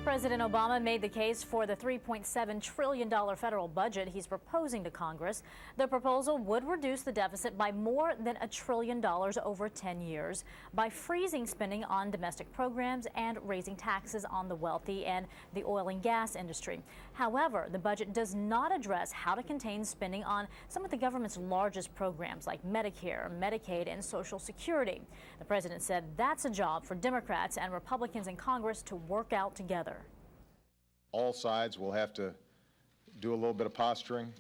President Obama made the case for the $3.7 trillion federal budget he's proposing to Congress. The proposal would reduce the deficit by more than $1 trillion over 10 years by freezing spending on domestic programs and raising taxes on the wealthy and the oil and gas industry. However, the budget does not address how to contain spending on some of the government's largest programs like Medicare, Medicaid, and Social Security. The president said that's a job for Democrats and Republicans in Congress to work out together. All sides will have to do a little bit of posturing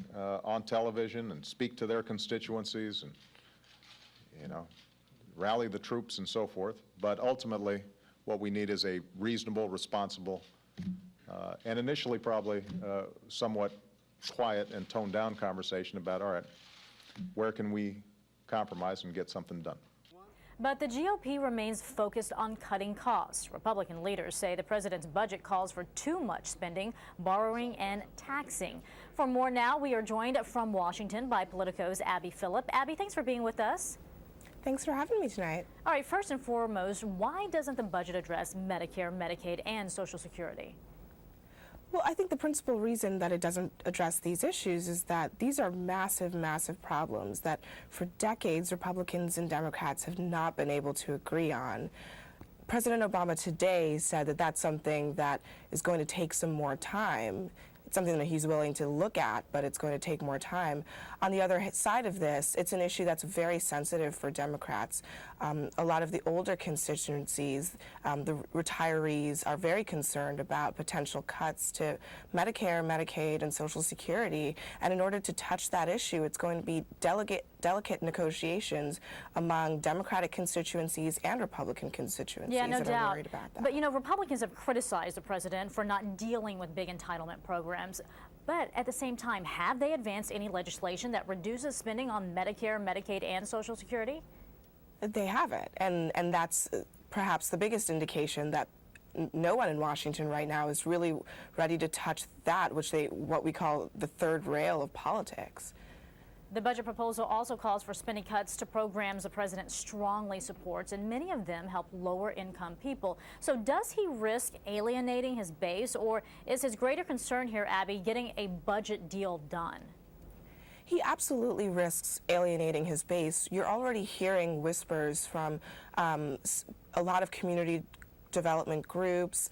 on television and speak to their constituencies and, rally the troops and so forth. But ultimately, what we need is a reasonable, responsible, and initially probably somewhat quiet and toned down conversation about, all right, where can we compromise and get something done? But the GOP remains focused on cutting costs. Republican leaders say the president's budget calls for too much spending, borrowing, and taxing. For more now, we are joined from Washington by Politico's Abby Phillip. Abby, thanks for being with us. Thanks for having me tonight. All right, first and foremost, why doesn't the budget address Medicare, Medicaid, and Social Security? Well, I think the principal reason that it doesn't address these issues is that these are massive, massive problems that for decades Republicans and Democrats have not been able to agree on. President Obama today said that that's something that is going to take some more time. It's something that he's willing to look at, but it's going to take more time. On the other side of this, it's an issue that's very sensitive for Democrats. A lot of the older constituencies, the retirees, are very concerned about potential cuts to Medicare, Medicaid, and Social Security. And in order to touch that issue, it's going to be delicate negotiations among Democratic constituencies and Republican constituencies that are worried about that. But, Republicans have criticized the president for not dealing with big entitlement programs. But at the same time, have they advanced any legislation that reduces spending on Medicare, Medicaid, and Social Security? They haven't. And that's perhaps the biggest indication that no one in Washington right now is really ready to touch that, what we call the third rail of politics. The budget proposal also calls for spending cuts to programs the president strongly supports, and many of them help lower-income people. So does he risk alienating his base, or is his greater concern here, Abby, getting a budget deal done? He absolutely risks alienating his base. You're already hearing whispers from a lot of community development groups,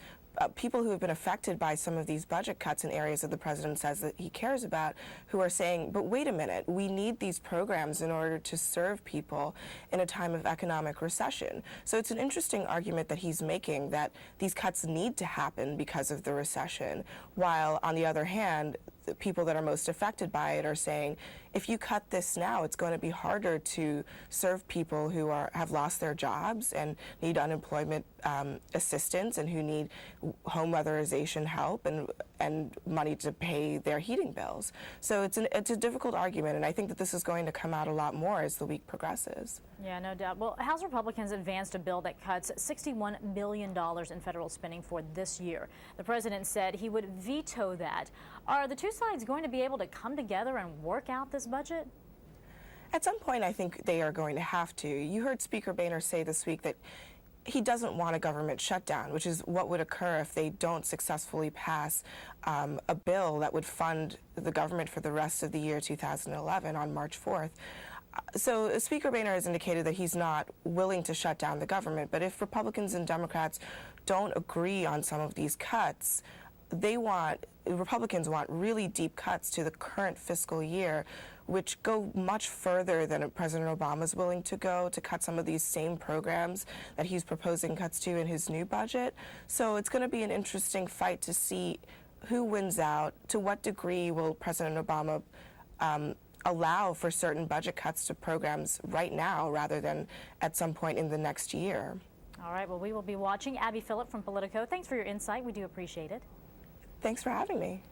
people who have been affected by some of these budget cuts in areas that the president says that he cares about, who are saying, but wait a minute, we need these programs in order to serve people in a time of economic recession. So it's an interesting argument that he's making, that these cuts need to happen because of the recession, while on the other hand, the people that are most affected by it are saying, if you cut this now, it's going to be harder to serve people who have lost their jobs and need unemployment assistance and who need home weatherization help and money to pay their heating bills. So it's a difficult argument, and I think that this is going to come out a lot more as the week progresses. Yeah, no doubt. Well, House Republicans advanced a bill that cuts $61 billion in federal spending for this year. The president said he would veto that. Are the two sides going to be able to come together and work out this budget? At some point, I think they are going to have to. You heard Speaker Boehner say this week that he doesn't want a government shutdown, which is what would occur if they don't successfully pass a bill that would fund the government for the rest of the year 2011 on March 4th. So Speaker Boehner has indicated that he's not willing to shut down the government, but if Republicans and Democrats don't agree on some of these cuts, Republicans want really deep cuts to the current fiscal year, which go much further than President Obama is willing to go to cut some of these same programs that he's proposing cuts to in his new budget. So it's going to be an interesting fight to see who wins out. To what degree will President Obama allow for certain budget cuts to programs right now rather than at some point in the next year? All right, well, we will be watching. Abby Phillip from Politico, thanks for your insight. We do appreciate it. Thanks for having me.